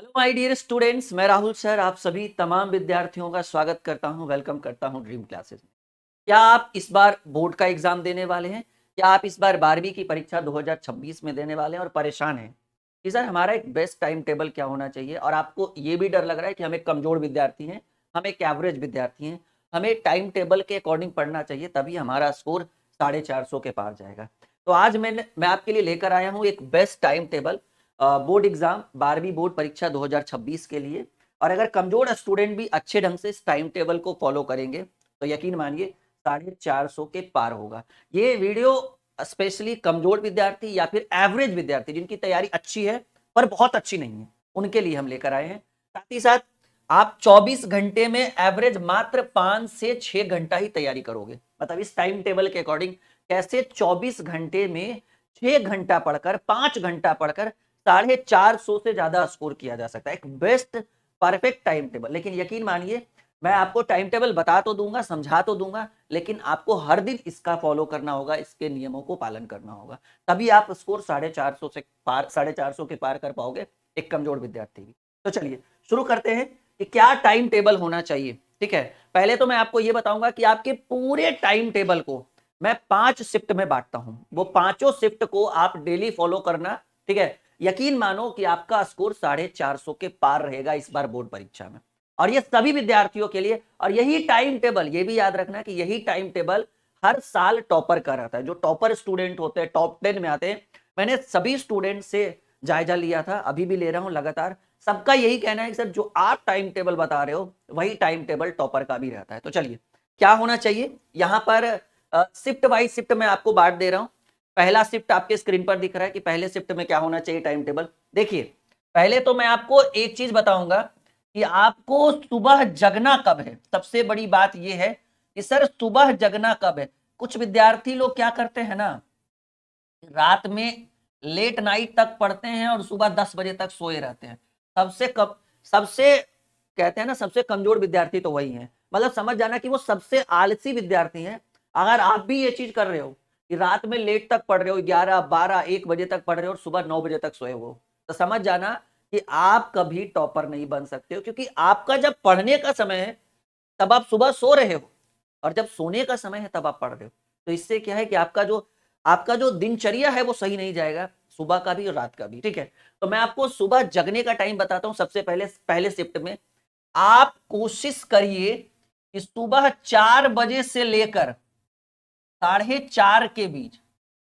Hello my dear students, मैं Rahul sir आप सभी तमाम विद्यार्थियों का स्वागत करता हूं, वेलकम करता हूं ड्रीम क्लासेस में। क्या आप इस बार बोर्ड का एग्जाम देने वाले हैं? क्या आप इस बार 12वीं की परीक्षा 2026 में देने वाले हैं और परेशान हैं कि सर हमारा एक बेस्ट टाइम टेबल क्या होना चाहिए? और आपको ये भी डर लग रहा है कि हम एक कमजोर विद्यार्थी हैं, हम एक एवरेज विद्यार्थी हैं, हमें टाइम टेबल के अकॉर्डिंग पढ़ना चाहिए तभी हमारा स्कोर 450 के पार जाएगा। तो आज मैं आपके लिए लेकर आया हूँ एक best time table board exam 12वीं बोर्ड परीक्षा 2026 के लिए। और अगर कमजोर स्टूडेंट भी अच्छे ढंग से इस टाइम टेबल को फॉलो करेंगे तो यकीन मानिए 450 के पार होगा। ये वीडियो स्पेशली कमजोर विद्यार्थी या फिर एवरेज विद्यार्थी जिनकी तैयारी अच्छी है पर बहुत अच्छी नहीं है उनके लिए हम लेकर आए हैं। साथ ही साथ आप 24 घंटे में एवरेज मात्र 5 से 6 घंटा ही तैयारी करोगे। मतलब इस टाइम टेबल के अकॉर्डिंग कैसे 24 घंटे में 6 घंटा पढ़कर 5 घंटा पढ़कर 450 से ज्यादा स्कोर किया जा सकता है। एक बेस्ट परफेक्ट टाइम टेबल। लेकिन यकीन मानिए मैं आपको टाइम टेबल बता तो दूंगा, समझा तो दूंगा, लेकिन आपको हर दिन इसका फॉलो करना होगा, इसके नियमों को पालन करना होगा, तभी आप स्कोर 450 से पार 450 के पार कर पाओगे एक कमजोर विद्यार्थी भी। तो चलिए शुरू करते हैं कि क्या टाइम टेबल होना चाहिए। ठीक है, पहले तो मैं आपको यह बताऊंगा कि आपके पूरे टाइम टेबल को मैं 5 शिफ्ट में बांटता हूं। वो पांचों शिफ्ट को आप डेली फॉलो करना। ठीक है, यकीन मानो कि आपका स्कोर 450 के पार रहेगा इस बार बोर्ड परीक्षा में। और ये सभी विद्यार्थियों के लिए। और यही टाइम टेबल, ये भी याद रखना कि यही टाइम टेबल हर साल टॉपर का रहता है। जो टॉपर स्टूडेंट होते हैं, टॉप 10 में आते हैं, मैंने सभी स्टूडेंट से जायजा लिया था, अभी भी ले रहा हूं लगातार। सबका यही कहना है कि सर जो आप टाइम टेबल बता रहे हो वही टाइम टेबल टॉपर का भी रहता है। तो चलिए क्या होना चाहिए यहां पर, शिफ्ट वाइज शिफ्ट में आपको बांट दे रहा हूं। पहला शिफ्ट आपके स्क्रीन पर दिख रहा है कि पहले शिफ्ट में क्या होना चाहिए टाइम टेबल। देखिए, पहले तो मैं आपको एक चीज बताऊंगा कि आपको सुबह जगना कब है। सबसे बड़ी बात यह है कि सर सुबह जगना कब है। कुछ विद्यार्थी लोग क्या करते हैं ना, रात में लेट नाइट तक पढ़ते हैं और सुबह 10 बजे तक सोए रहते हैं। सबसे कहते हैं ना, सबसे कमजोर विद्यार्थी तो वही है। मतलब समझ जाना कि वो सबसे आलसी विद्यार्थी हैं। अगर आप भी ये चीज कर रहे हो कि रात में लेट तक पढ़ रहे हो, 11 12 1 बजे तक पढ़ रहे हो और सुबह 9 बजे तक सोए हो, तो समझ जाना कि आप कभी टॉपर नहीं बन सकते हो। क्योंकि आपका जब पढ़ने का समय है तब आप सुबह सो रहे हो, और जब सोने का समय है तब आप पढ़ रहे हो। तो इससे क्या है कि आपका जो दिनचर्या है वो सही नहीं जाएगा, सुबह का भी और रात का भी। ठीक है, तो मैं आपको सुबह जगने का टाइम बताता हूं। सबसे पहले शिफ्ट में आप कोशिश करिए कि सुबह 4 बजे से लेकर 4:30 के बीच।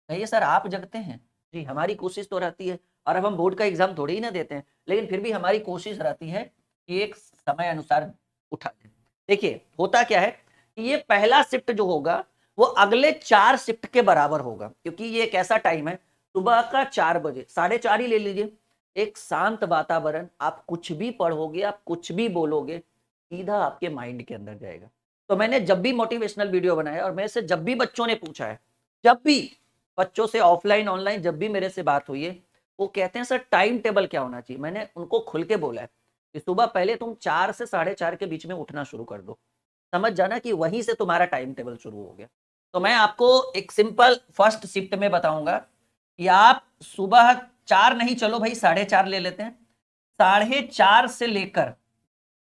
कहिए सर आप जगते हैं? जी, हमारी कोशिश तो रहती है, और अब हम बोर्ड का एग्जाम थोड़ी ही ना देते हैं, लेकिन फिर भी हमारी कोशिश रहती है कि एक समय अनुसार उठा दें। देखिए होता क्या है कि ये पहला शिफ्ट जो होगा वो अगले 4 शिफ्ट के बराबर होगा। क्योंकि ये एक ऐसा टाइम है, सुबह का 4 बजे, 4:30 ही ले लीजिए। एक शांत वातावरण, आप कुछ भी पढ़ोगे, आप कुछ भी बोलोगे, सीधा आपके माइंड के अंदर जाएगा। तो मैंने जब भी मोटिवेशनल वीडियो बनाया और मेरे से जब भी बच्चों ने पूछा है, जब भी बच्चों से ऑफलाइन ऑनलाइन जब भी मेरे से बात हुई है, वो कहते हैं सर टाइम टेबल क्या होना चाहिए। मैंने उनको खुल के बोला है कि सुबह पहले तुम 4 से 4:30 के बीच में उठना शुरू कर दो। समझ जाना कि वहीं से तुम्हारा टाइम टेबल शुरू हो गया। तो मैं आपको एक सिंपल फर्स्ट शिफ्ट में बताऊंगा कि आप सुबह 4 नहीं, चलो भाई 4:30 ले लेते हैं। 4:30 से लेकर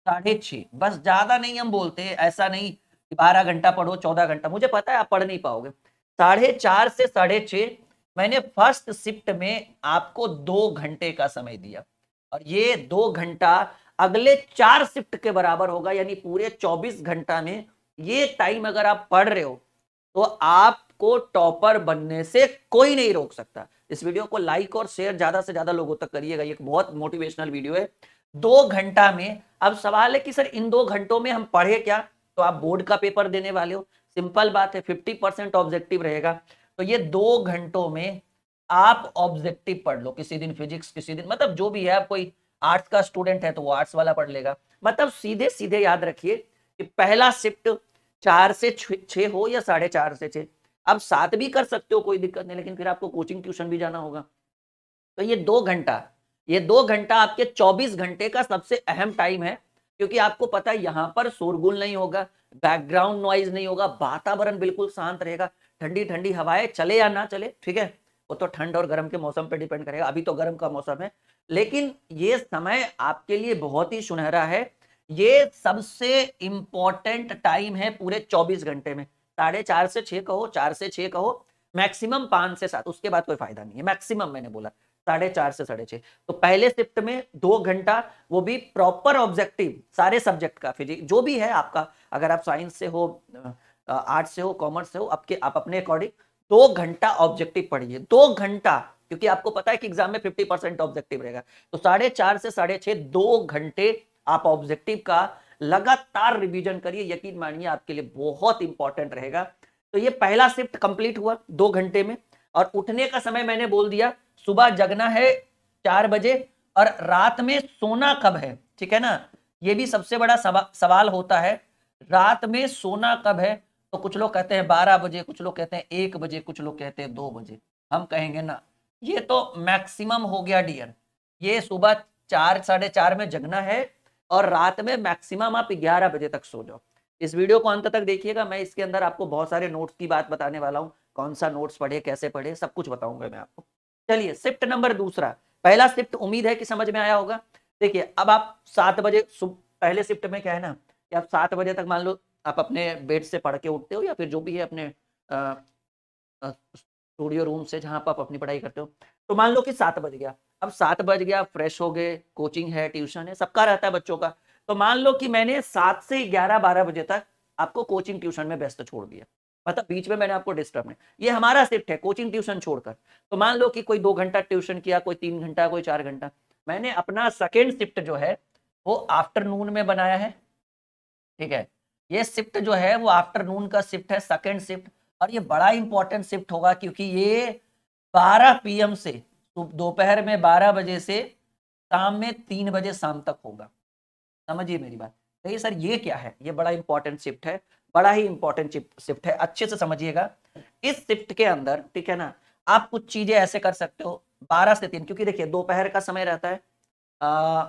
6:30, बस ज्यादा नहीं हम बोलते, ऐसा नहीं कि 12 घंटा पढ़ो 14 घंटा, मुझे पता है आप पढ़ नहीं पाओगे। 4:30 से 6:30 मैंने फर्स्ट शिफ्ट में आपको 2 घंटे का समय दिया, और ये 2 घंटा अगले 4 शिफ्ट के बराबर होगा। यानी पूरे 24 घंटा में ये टाइम अगर आप पढ़ रहे हो तो आपको टॉपर बनने से कोई नहीं रोक सकता। इस वीडियो को लाइक और शेयर ज्यादा से ज्यादा लोगों तक करिएगा, ये एक बहुत मोटिवेशनल वीडियो है। 2 घंटा में, अब सवाल है कि सर इन 2 घंटों में हम पढ़े क्या? तो आप बोर्ड का पेपर देने वाले हो, सिंपल बात है, 50% ऑब्जेक्टिव रहेगा। तो ये 2 घंटों में आप ऑब्जेक्टिव पढ़ लो। किसी दिन फिजिक्स, किसी दिन मतलब जो भी है, आप कोई आर्ट्स का स्टूडेंट है तो वो आर्ट्स वाला पढ़ लेगा। मतलब सीधे सीधे याद रखिए कि पहला शिफ्ट 4 से 6 हो या 4:30 से 6, आप 7 भी कर सकते हो, कोई दिक्कत नहीं, लेकिन फिर आपको कोचिंग ट्यूशन भी जाना होगा। तो ये 2 घंटा आपके 24 घंटे का सबसे अहम टाइम है। क्योंकि आपको पता है यहां पर शोरगुल नहीं होगा, बैकग्राउंड नॉइज नहीं होगा, वातावरण बिल्कुल शांत रहेगा, ठंडी ठंडी हवाएं चले या ना चले, ठीक है, वो तो ठंड और गर्म के मौसम पे डिपेंड करेगा, अभी तो गर्म का मौसम है, लेकिन ये समय आपके लिए बहुत ही सुनहरा है। ये सबसे इंपॉर्टेंट टाइम है पूरे 24 घंटे में। 4:30 से 6 कहो, 4 से 6 कहो, मैक्सिमम 5 से 7, उसके बाद कोई फायदा नहीं है, मैक्सिमम मैंने बोला 4:30 से 6:30। तो पहले शिफ्ट में 2 घंटा, वो भी प्रॉपर ऑब्जेक्टिव सारे सब्जेक्ट का, फिजिक्स जो भी है आपका, अगर आप साइंस से हो, आर्ट्स से हो, कॉमर्स से हो, आप अपने अकॉर्डिंग 2 घंटा ऑब्जेक्टिव पढ़िए, 2 घंटा, क्योंकि आपको पता है कि एग्जाम में 50% ऑब्जेक्टिव रहेगा। तो 4:30 से 6:30 2 घंटे आप ऑब्जेक्टिव का लगातार रिवीजन करिए, यकीन मानिए आपके लिए बहुत इंपॉर्टेंट रहेगा। तो ये पहला शिफ्ट कंप्लीट हुआ 2 घंटे में। और उठने का समय मैंने बोल दिया, सुबह जगना है 4 बजे और रात में सोना कब है, ठीक है ना। ये भी सबसे बड़ा सवाल होता है, रात में सोना कब है। तो कुछ लोग कहते हैं 12 बजे, कुछ लोग कहते हैं 1 बजे, कुछ लोग कहते हैं 2 बजे। हम कहेंगे ना, ये तो मैक्सिमम हो गया डियर, ये सुबह 4 4:30 में जगना है और रात में मैक्सिमम आप 11 बजे तक सो जाओ। इस वीडियो को अंत तक देखिएगा, मैं इसके अंदर आपको बहुत सारे नोट्स की बात बताने वाला हूँ, कौन सा नोट्स पढ़े, कैसे पढ़े, सब कुछ बताऊंगा मैं आपको। चलिए शिफ्ट नंबर दूसरा, पहला शिफ्ट उम्मीद है कि समझ में आया होगा। देखिए अब आप 7 बजे, पहले शिफ्ट में क्या है ना कि आप 7 बजे तक मान लो आप अपने बेड से पढ़ के उठते हो, या फिर जो भी है अपने स्टूडियो रूम से जहां पर आप अपनी पढ़ाई करते हो। तो मान लो कि 7 बज गया, अब 7 बज गया, फ्रेश हो गए, कोचिंग है, ट्यूशन है, सबका रहता है बच्चों का। तो मान लो कि मैंने 7 से 11-12 बजे तक आपको कोचिंग ट्यूशन में व्यस्त छोड़ दिया, मतलब बीच में मैंने आपको डिस्टर्ब नहीं, ये हमारा शिफ्ट है कोचिंग ट्यूशन छोड़कर। तो मान लो कि कोई 2 घंटा ट्यूशन किया, कोई 3 घंटा, कोई 4 घंटा। मैंने अपना सेकेंड शिफ्ट जो है वो आफ्टरनून में बनाया है, ठीक है। ये शिफ्ट जो है वो आफ्टरनून का शिफ्ट है, सेकेंड शिफ्ट। और ये बड़ा इंपॉर्टेंट शिफ्ट होगा, क्योंकि ये 12 PM से, दोपहर में 12 बजे से शाम में 3 बजे शाम तक होगा। समझिए मेरी बात। कहिए सर ये क्या है, ये बड़ा इंपॉर्टेंट शिफ्ट है, बड़ा ही इंपॉर्टेंट शिफ्ट है, अच्छे से समझिएगा। इस शिफ्ट के अंदर, ठीक है ना, आप कुछ चीजें ऐसे कर सकते हो 12 से 3, क्योंकि देखिए दोपहर का समय रहता है,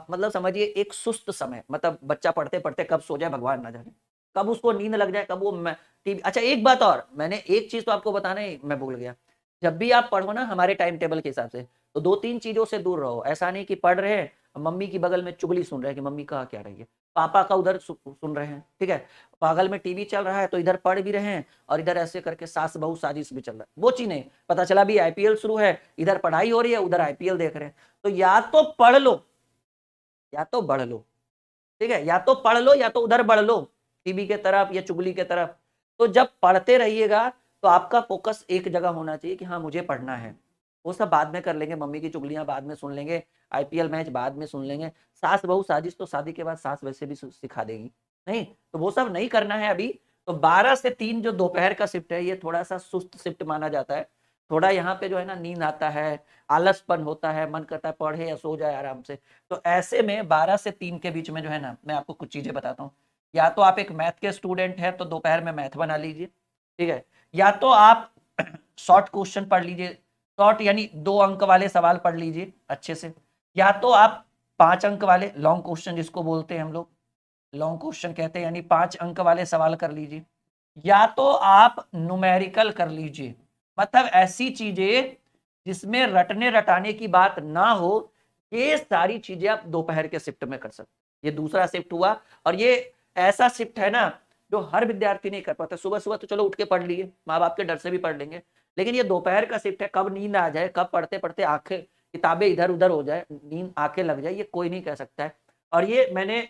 मतलब समझिए एक सुस्त समय, मतलब बच्चा पढ़ते पढ़ते कब सो जाए भगवान ना जाने, कब उसको नींद लग जाए, कब वो टीवी। अच्छा एक बात और, मैंने एक चीज तो आपको बताना ही मैं भूल गया, जब भी आप पढ़ो ना हमारे टाइम टेबल के हिसाब से, तो 2-3 चीजों से दूर रहो। ऐसा नहीं कि पढ़ रहे हैं, मम्मी की बगल में चुगली सुन रहे हैं कि मम्मी कहा क्या रही है, पापा का उधर सुन रहे हैं, ठीक है, बगल में टीवी चल रहा है तो इधर पढ़ भी रहे हैं, और इधर ऐसे करके सास बहू साजिश भी चल रहा है, वो चीज नहीं। पता चला भी IPL शुरू है, इधर पढ़ाई हो रही है, उधर IPL देख रहे हैं। तो या तो पढ़ लो या तो बढ़ लो, ठीक है, या तो पढ़ लो या तो उधर बढ़ लो, टीवी के तरफ या चुगली के तरफ। तो जब पढ़ते रहिएगा तो आपका फोकस एक जगह होना चाहिए कि हाँ मुझे पढ़ना है। वो सब बाद में कर लेंगे, मम्मी की चुगलियां बाद में सुन लेंगे, IPL मैच बाद में सुन लेंगे, सास बहू साजिश तो शादी के बाद सास वैसे भी सिखा देगी, नहीं तो वो सब नहीं करना है अभी। तो 12 से 3 जो दोपहर का शिफ्ट है, ये थोड़ा सा सुस्त शिफ्ट माना जाता है। थोड़ा यहाँ पे जो है ना नींद आता है, आलसपन होता है, मन करता है पढ़े या सो जाए आराम से। तो ऐसे में 12 से 3 के बीच में जो है ना, मैं आपको कुछ चीजें बताता हूँ। या तो आप एक मैथ के स्टूडेंट हैं तो दोपहर में मैथ बना लीजिए, ठीक है, या तो आप शॉर्ट क्वेश्चन पढ़ लीजिए, शॉर्ट यानी 2 अंक वाले सवाल पढ़ लीजिए अच्छे से, या तो आप 5 अंक वाले लॉन्ग क्वेश्चन जिसको बोलते हैं हम लोग, लॉन्ग क्वेश्चन कहते हैं, यानी 5 अंक वाले सवाल कर लीजिए, या तो आप न्यूमेरिकल कर लीजिए, मतलब ऐसी चीजें जिसमें रटने रटाने की बात ना हो। ये सारी चीजें आप दोपहर के शिफ्ट में कर सकते। ये दूसरा शिफ्ट हुआ, और ये ऐसा शिफ्ट है ना जो हर विद्यार्थी नहीं कर पाता। सुबह सुबह तो चलो उठ के पढ़ लिए, माँ बाप के डर से भी पढ़ लेंगे, लेकिन ये दोपहर का शिफ्ट है, कब नींद आ जाए, कब पढ़ते पढ़ते आंखें किताबें इधर उधर हो जाए, नींद आंखें लग जाए, ये कोई नहीं कह सकता है। और ये मैंने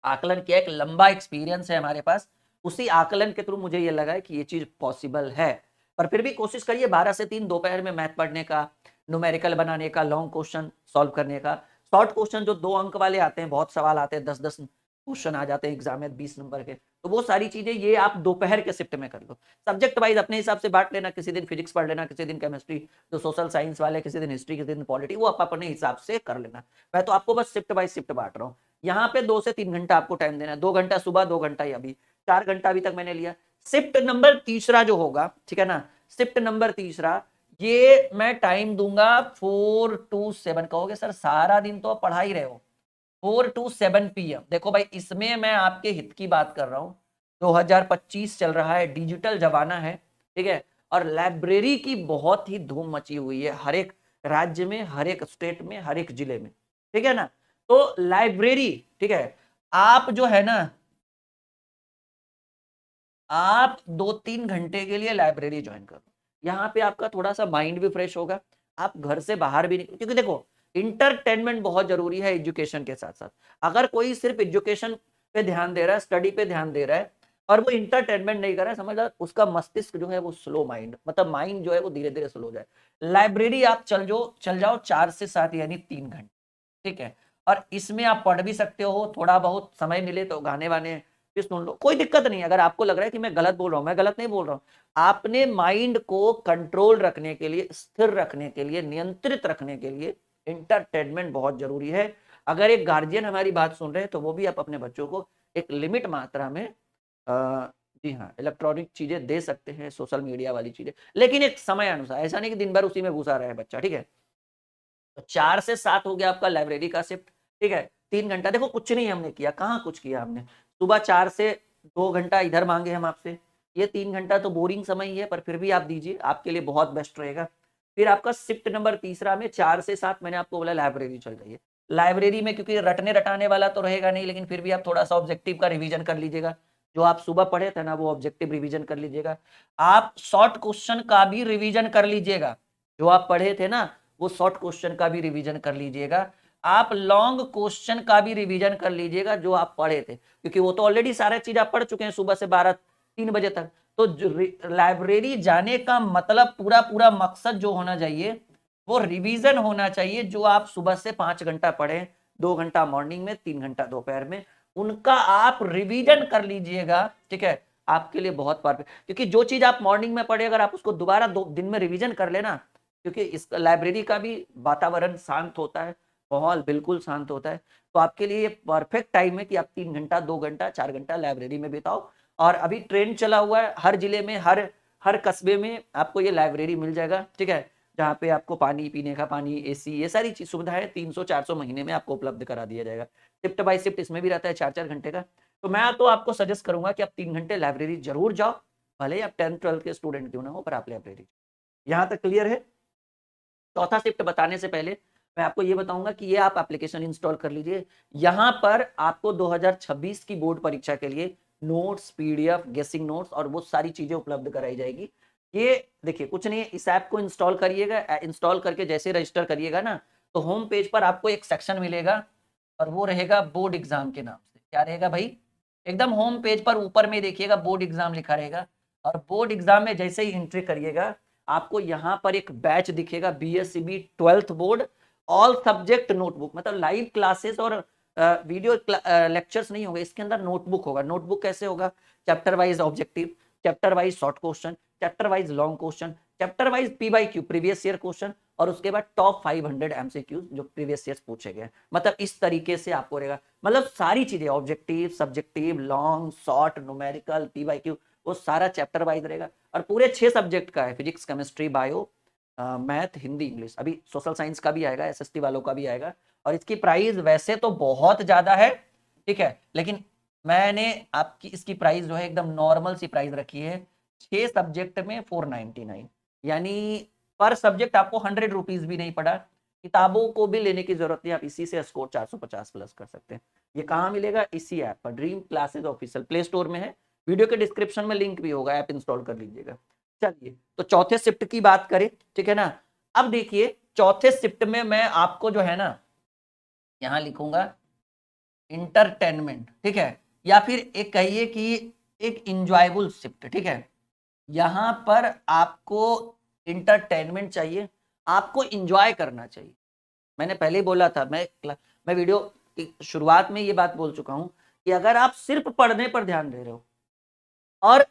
आकलन किया, एक लंबा एक्सपीरियंस है हमारे पास, उसी आकलन के थ्रू मुझे ये लगा है कि ये चीज पॉसिबल है। पर फिर भी कोशिश करिए 12 से 3 दोपहर में मैथ पढ़ने का, न्यूमेरिकल बनाने का, लॉन्ग क्वेश्चन सॉल्व करने का। शॉर्ट क्वेश्चन जो 2 अंक वाले आते हैं, बहुत सवाल आते हैं, 10-10 क्वेश्चन आ जाते हैं एग्जाम में 20 नंबर के, तो वो सारी चीजें ये आप दोपहर के शिफ्ट में कर लो। सब्जेक्ट वाइज अपने हिसाब से बांट लेना, किसी दिन फिजिक्स पढ़ लेना, किसी दिन केमिस्ट्री, जो सोशल साइंस वाले, किसी दिन हिस्ट्री, किसी दिन पॉलिटी, वो आप अपने हिसाब से कर लेना। मैं तो आपको बस शिफ्ट वाइज शिफ्ट बांट रहा हूँ। यहाँ पे 2 से 3 घंटा आपको टाइम देना है, 2 घंटा सुबह, 2 घंटा ही अभी, 4 घंटा अभी तक मैंने लिया। शिफ्ट नंबर तीसरा जो होगा, ठीक है ना, शिफ्ट नंबर तीसरा, ये मैं टाइम दूंगा 4 to 7। कहोगे सर सारा दिन तो पढ़ा ही रहे हो, 4 to 7 PM। देखो भाई इसमें मैं आपके हित की बात कर रहा हूँ, 2025 चल रहा है, डिजिटल जमाना है, ठीक है, और लाइब्रेरी की बहुत ही धूम मची हुई है हर एक राज्य में, हर एक स्टेट में, हर एक जिले में, ठीक है ना। तो लाइब्रेरी, ठीक है, आप जो है ना, आप 2-3 घंटे के लिए लाइब्रेरी ज्वाइन करो। यहाँ पे आपका थोड़ा सा माइंड भी फ्रेश होगा, आप घर से बाहर भी नहीं, क्योंकि देखो इंटरटेनमेंट बहुत जरूरी है एजुकेशन के साथ साथ। अगर कोई सिर्फ एजुकेशन पे ध्यान दे रहा है, स्टडी पे ध्यान दे रहा है और वो इंटरटेनमेंट नहीं कर रहा है, समझ लो उसका मस्तिष्क जो है वो स्लो माइंड, मतलब माइंड जो है वो धीरे धीरे स्लो हो जाए। लाइब्रेरी आप चल जाओ 4 से 7 यानी 3 घंटे, ठीक है। और इसमें आप पढ़ भी सकते हो, थोड़ा बहुत समय मिले तो गाने वाने भी सुन लो, कोई दिक्कत नहीं। अगर आपको लग रहा है कि मैं गलत बोल रहा हूं, मैं गलत नहीं बोल रहा हूं। आपने माइंड को कंट्रोल रखने के लिए, स्थिर रखने के लिए, नियंत्रित रखने के लिए इंटरटेनमेंट बहुत जरूरी है। अगर एक गार्जियन हमारी बात सुन रहे हैं तो वो भी आप अपने बच्चों को एक लिमिट मात्रा में जी हाँ इलेक्ट्रॉनिक चीजें दे सकते हैं, सोशल मीडिया वाली चीजें, लेकिन एक समय अनुसार। ऐसा नहीं कि दिन भर उसी में घुसा रहे बच्चा, ठीक है। तो 4 से 7 हो गया आपका लाइब्रेरी का शिफ्ट, ठीक है। 3 घंटा, देखो कुछ नहीं हमने किया, कहाँ कुछ किया हमने। सुबह 4 से 2 घंटा इधर मांगे हम आपसे, ये 3 घंटा तो बोरिंग समय ही है, पर फिर भी आप दीजिए, आपके लिए बहुत बेस्ट रहेगा। फिर आपका शिफ्ट नंबर तीसरा में 4 से 7 मैंने आपको बोला लाइब्रेरी चल रही है। लाइब्रेरी में क्योंकि रटने रटाने वाला तो रहेगा नहीं, लेकिन फिर भी आप थोड़ा सा ऑब्जेक्टिव का रिवीजन कर लीजिएगा। जो आप सुबह पढ़े थे ना वो ऑब्जेक्टिव रिवीजन कर लीजिएगा। आप शॉर्ट क्वेश्चन का भी रिवीजन कर लीजिएगा, जो आप पढ़े थे ना वो शॉर्ट क्वेश्चन का भी रिवीजन कर लीजिएगा। आप लॉन्ग क्वेश्चन का भी रिवीजन कर लीजिएगा जो आप पढ़े थे, क्योंकि वो तो ऑलरेडी सारा चीज आप पढ़ चुके हैं सुबह से 3 बजे तक। तो लाइब्रेरी जाने का मतलब, पूरा पूरा मकसद जो होना चाहिए वो रिवीजन होना चाहिए। जो आप सुबह से 5 घंटा पढ़े, 2 घंटा मॉर्निंग में, 3 घंटा दोपहर में, उनका आप रिवीजन कर लीजिएगा, ठीक है। आपके लिए बहुत परफेक्ट, क्योंकि जो चीज आप मॉर्निंग में पढ़े अगर आप उसको दोबारा 2 दिन में रिवीजन कर लेना, क्योंकि इस लाइब्रेरी का भी वातावरण शांत होता है, माहौल बिल्कुल शांत होता है, तो आपके लिए परफेक्ट टाइम है कि आप 3 घंटा, 2 घंटा, 4 घंटा लाइब्रेरी में बिताओ। और अभी ट्रेंड चला हुआ है, हर जिले में, हर हर कस्बे में आपको ये लाइब्रेरी मिल जाएगा, ठीक है। जहाँ पे आपको पानी, पीने का पानी, एसी, ये सारी चीज सुविधाएं 300-400 महीने में आपको उपलब्ध करा दिया जाएगा। शिफ्ट बाय शिफ्ट इसमें भी रहता है 4-4 घंटे का। तो मैं तो आपको सजेस्ट करूंगा कि आप 3 घंटे लाइब्रेरी जरूर जाओ, भले ही आप 10th-12th के स्टूडेंट क्यों ना हो, पर आप लाइब्रेरी। यहाँ तक क्लियर है। चौथा शिफ्ट बताने से पहले मैं आपको ये बताऊंगा कि ये आप एप्लीकेशन इंस्टॉल कर लीजिए। यहाँ पर आपको 2026 की बोर्ड परीक्षा के लिए नोट्स, पीडीएफ, गेसिंग नोट्स और वो सारी चीजें उपलब्ध कराई जाएगी। ये देखिए कुछ नहीं है, इस ऐप को इंस्टॉल करिएगा। इंस्टॉल करके जैसे रजिस्टर करिएगा ना, तो होम पेज पर आपको एक सेक्शन मिलेगा और वो रहेगा बोर्ड एग्जाम के नाम से। क्या रहेगा भाई? एकदम होम पेज पर ऊपर में देखिएगा बोर्ड एग्जाम लिखा रहेगा, और बोर्ड एग्जाम में जैसे ही एंट्री करिएगा आपको यहाँ पर एक बैच दिखेगा, BSCB 12th board all subject notebook. मतलब लाइव क्लासेस और वीडियो लेक्चर्स नहीं होंगे, इसके अंदर नोटबुक होगा। नोटबुक कैसे होगा? Chapter wise objective, chapter wise short question, chapter wise long question, chapter wise PYQ previous year question, और उसके बाद टॉप 500 MCQ जो प्रीवियस ईयर पूछे गए। मतलब इस तरीके से आपको रहेगा, मतलब सारी चीजें objective, subjective, long, short, numerical, PYQ, वो सारा चैप्टर वाइज रहेगा। और पूरे 6 सब्जेक्ट का है, physics, chemistry, bio, math, Hindi, English. अभी सोशल साइंस का भी आएगा, SST वालों का भी आएगा। और इसकी प्राइस वैसे तो बहुत ज्यादा है, ठीक है, लेकिन मैंने आपकी इसकी प्राइस जो है एकदम नॉर्मल सी प्राइस रखी है। 6 सब्जेक्ट में 499, यानी पर सब्जेक्ट आपको 100 रुपीज भी नहीं पड़ा। किताबों को भी लेने की जरूरत नहीं, आप इसी से स्कोर 450 प्लस कर सकते हैं। ये कहाँ मिलेगा? इसी ऐप पर, dream classes official, play store में है, वीडियो के डिस्क्रिप्शन में लिंक भी होगा, ऐप इंस्टॉल कर लीजिएगा। चलिए तो चौथे शिफ्ट की बात करें, ठीक है ना। अब देखिए चौथे शिफ्ट में मैं आपको जो है ना यहां लिखूंगा इंटरटेनमेंट, ठीक है, या फिर एक कहिए कि एक इंजॉयबल शिफ्ट, ठीक है। यहां पर आपको इंटरटेनमेंट चाहिए, आपको इंजॉय करना चाहिए। मैंने पहले ही बोला था, मैं वीडियो की शुरुआत में ये बात बोल चुका हूं कि अगर आप सिर्फ पढ़ने पर ध्यान दे रहे हो और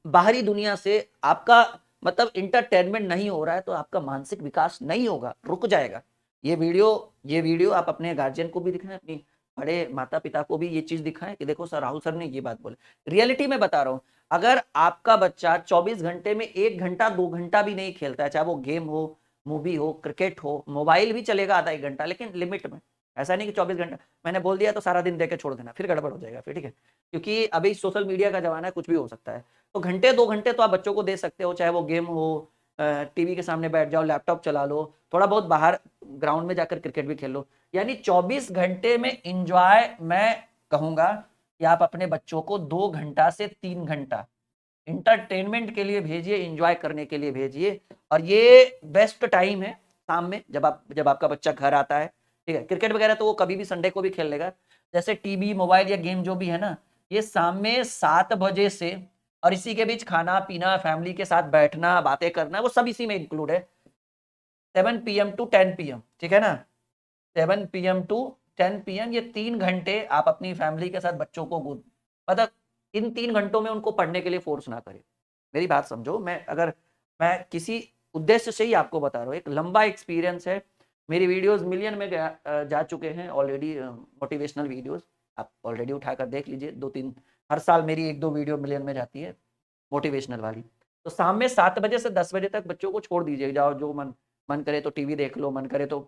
बाहरी दुनिया से आपका मतलब इंटरटेनमेंट नहीं हो रहा है, तो आपका मानसिक विकास नहीं होगा, रुक जाएगा। ये वीडियो आप अपने गार्जियन को भी दिखाएं, अपनी बड़े माता पिता को भी ये चीज दिखाएं कि देखो सर, राहुल सर ने ये बात बोली। रियलिटी में बता रहा हूं, अगर आपका बच्चा 24 घंटे में 1 घंटा 2 घंटा भी नहीं खेलता है, चाहे वो गेम हो, मूवी हो, क्रिकेट हो, मोबाइल भी चलेगा आधा 1 घंटा, लेकिन लिमिट में, ऐसा नहीं कि 24 घंटा मैंने बोल दिया तो सारा दिन देके छोड़ देना, फिर गड़बड़ हो जाएगा फिर, ठीक है, क्योंकि अभी सोशल मीडिया का जमाना है, कुछ भी हो सकता है। तो घंटे 2 घंटे तो आप बच्चों को दे सकते हो, चाहे वो गेम हो, टीवी के सामने बैठ जाओ, लैपटॉप चला लो, थोड़ा बहुत बाहर ग्राउंड में जाकर क्रिकेट भी खेल लो। यानी 24 घंटे में इंजॉय मैं कहूंगा कि आप अपने बच्चों को 2 घंटा से 3 घंटा इंटरटेनमेंट के लिए भेजिए, एंजॉय करने के लिए भेजिए। और ये बेस्ट टाइम है शाम में, जब आपका बच्चा घर आता है, ठीक है। क्रिकेट वगैरह तो वो कभी भी संडे को भी खेल लेगा। जैसे टीवी, मोबाइल या गेम जो भी है ना, ये शाम में 7 बजे से, और इसी के बीच खाना पीना, फैमिली के साथ बैठना, बातें करना, वो सब इसी में इंक्लूड है। 7 PM टू 10 PM, ठीक है ना, 7 PM टू 10 PM, ये 3 घंटे आप अपनी फैमिली के साथ बच्चों को मतलब इन 3 घंटों में उनको पढ़ने के लिए फोर्स ना करें। मेरी बात समझो, मैं किसी उद्देश्य से ही आपको बता रहा हूँ, एक लंबा एक्सपीरियंस है, मेरी वीडियोस मिलियन में जा चुके हैं ऑलरेडी, मोटिवेशनल वीडियोस आप ऑलरेडी उठाकर देख लीजिए, 2-3 हर साल मेरी 1-2 वीडियो मिलियन में जाती है मोटिवेशनल वाली। तो शाम में 7 बजे से 10 बजे तक बच्चों को छोड़ दीजिए, जाओ जो मन करे तो टीवी देख लो, मन करे तो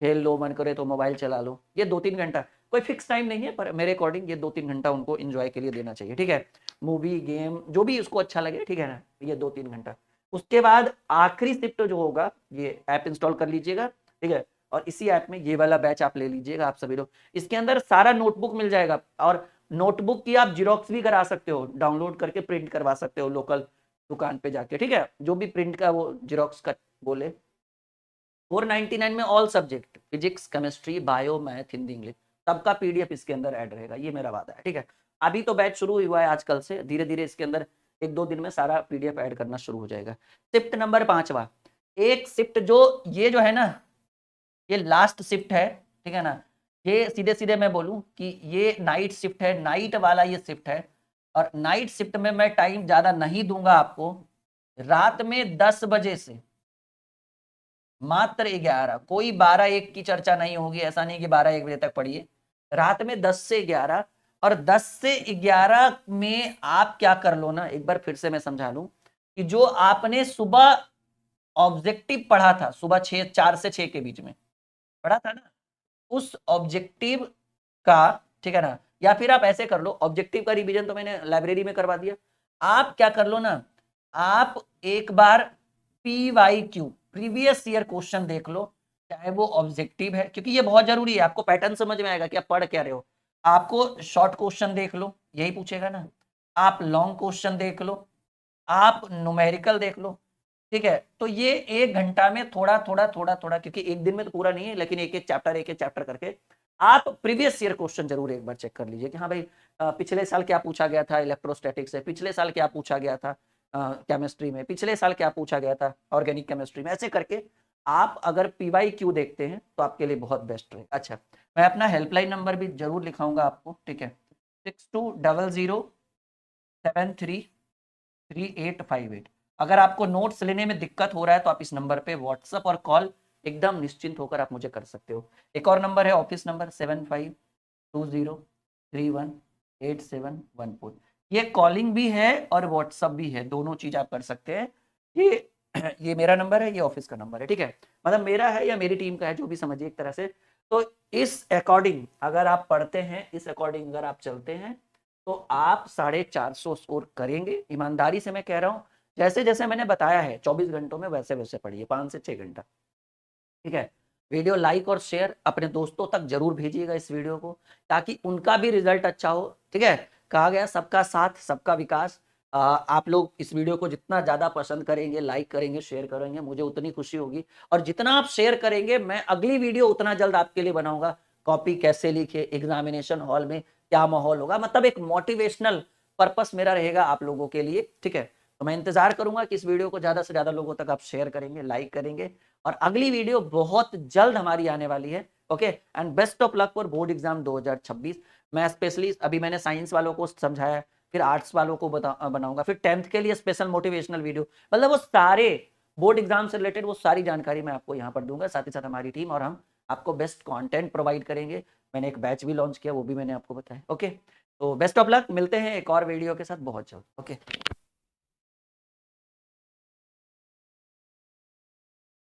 खेल लो, मन करे तो मोबाइल चला लो। ये 2-3 घंटा, कोई फिक्स टाइम नहीं है, पर मेरे अकॉर्डिंग ये 2-3 घंटा उनको एंजॉय के लिए देना चाहिए, ठीक है। मूवी, गेम, जो भी उसको अच्छा लगे, ठीक है ना, ये 2-3 घंटा। उसके बाद आखिरी शिफ्ट जो होगा, ये ऐप इंस्टॉल कर लीजिएगा, ठीक है, और इसी ऐप में ये वाला बैच आप ले लीजिएगा, आप सभी लोग। इसके अंदर सारा नोटबुक मिल जाएगा, और नोटबुक की आप जीरोक्स भी करा सकते हो, डाउनलोड करके प्रिंट करवा सकते हो लोकल दुकान पे जाके, ठीक है, जो भी प्रिंट का वो जीरोक्स का बोले। 499 में all subject, physics, chemistry, bio, math, Hindi, English, सबका पीडीएफ इसके अंदर ऐड रहेगा, ये मेरा वादा है, ठीक है। अभी तो बैच शुरू हुआ है आजकल से, धीरे धीरे इसके अंदर 1-2 दिन में सारा पीडीएफ ऐड करना शुरू हो जाएगा। शिफ्ट नंबर 5वां, एक शिफ्ट जो है ना, ये लास्ट शिफ्ट है, ठीक है ना, ये सीधे सीधे मैं बोलूं कि ये नाइट शिफ्ट है, नाइट वाला ये शिफ्ट है। और नाइट शिफ्ट में मैं टाइम ज्यादा नहीं दूंगा आपको, रात में 10 बजे से मात्र 11, कोई 12-1 की चर्चा नहीं होगी, ऐसा नहीं कि 12-1 बजे तक पढ़िए, रात में 10 से 11। और 10 से 11 में आप क्या कर लो ना, एक बार फिर से मैं समझा लूं कि जो आपने सुबह ऑब्जेक्टिव पढ़ा था, सुबह 4 से 6 के बीच में पढ़ा था ना, उस ऑब्जेक्टिव का, ठीक है ना, या फिर आप ऐसे कर लो, ऑब्जेक्टिव का रिवीजन तो मैंने लाइब्रेरी में करवा दिया, आप क्या कर लो ना, आप एक बार PYQ, प्रीवियस ईयर क्वेश्चन देख लो, चाहे वो ऑब्जेक्टिव है, क्योंकि ये बहुत जरूरी है, आपको पैटर्न समझ में आएगा कि आप पढ़ क्या रहे हो। आपको शॉर्ट क्वेश्चन देख लो, यही पूछेगा ना, आप लॉन्ग क्वेश्चन देख लो, आप न्यूमेरिकल देख लो, ठीक है। तो ये 1 घंटा में थोड़ा थोड़ा थोड़ा थोड़ा, क्योंकि एक दिन में तो पूरा नहीं है, लेकिन एक एक चैप्टर करके आप प्रीवियस ईयर क्वेश्चन जरूर एक बार चेक कर लीजिए कि हाँ भाई, पिछले साल क्या पूछा गया था इलेक्ट्रोस्टैटिक्स से, पिछले साल क्या पूछा गया था केमिस्ट्री में, पिछले साल क्या पूछा गया था ऑर्गेनिक केमिस्ट्री में। ऐसे करके आप अगर PYQ देखते हैं तो आपके लिए बहुत बेस्ट रहेगा। अच्छा, मैं अपना हेल्पलाइन नंबर भी जरूर लिखाऊंगा आपको, ठीक है, 6200733858। अगर आपको नोट्स लेने में दिक्कत हो रहा है तो आप इस नंबर पे व्हाट्सएप और कॉल एकदम निश्चिंत होकर आप मुझे कर सकते हो। एक और नंबर है ऑफिस नंबर 7520318714, ये कॉलिंग भी है और व्हाट्सएप भी है, दोनों चीज आप कर सकते हैं। ये मेरा नंबर है, ये ऑफिस का नंबर है, ठीक है, मतलब मेरा है या मेरी टीम का है, जो भी समझिए एक तरह से। तो इस अकॉर्डिंग अगर आप पढ़ते हैं, इस अकॉर्डिंग अगर आप चलते हैं, तो आप 450 स्कोर करेंगे। ईमानदारी से मैं कह रहा हूं, जैसे जैसे मैंने बताया है 24 घंटों में, वैसे वैसे पढ़िए, 5 से 6 घंटा, ठीक है। वीडियो लाइक और शेयर अपने दोस्तों तक जरूर भेजिएगा इस वीडियो को, ताकि उनका भी रिजल्ट अच्छा हो, ठीक है। कहा गया सबका साथ सबका विकास। आप लोग इस वीडियो को जितना ज्यादा पसंद करेंगे, लाइक करेंगे, शेयर करेंगे, मुझे उतनी खुशी होगी। और जितना आप शेयर करेंगे, मैं अगली वीडियो उतना जल्द आपके लिए बनाऊंगा। कॉपी कैसे लिखे, एग्जामिनेशन हॉल में क्या माहौल होगा, मतलब एक मोटिवेशनल पर्पस मेरा रहेगा आप लोगों के लिए, ठीक है। तो मैं इंतजार करूंगा कि इस वीडियो को ज्यादा से ज्यादा लोगों तक आप शेयर करेंगे, लाइक करेंगे, और अगली वीडियो बहुत जल्द हमारी आने वाली है। Okay, and best of luck for board exam 2026। मैं स्पेशली अभी मैंने साइंस वालों को समझाया, फिर आर्ट्स वालों को बनाऊंगा, फिर 10th के लिए स्पेशल मोटिवेशनल वीडियो, मतलब वो सारे बोर्ड एग्जाम से रिलेटेड वो सारी जानकारी मैं आपको यहाँ पर दूंगा। साथ ही साथ हमारी टीम और हम आपको बेस्ट कंटेंट प्रोवाइड करेंगे। मैंने एक बैच भी लॉन्च किया, वो भी मैंने आपको बताया। ओके, तो बेस्ट ऑफ लक, मिलते हैं एक और वीडियो के साथ बहुत जल्द। ओके।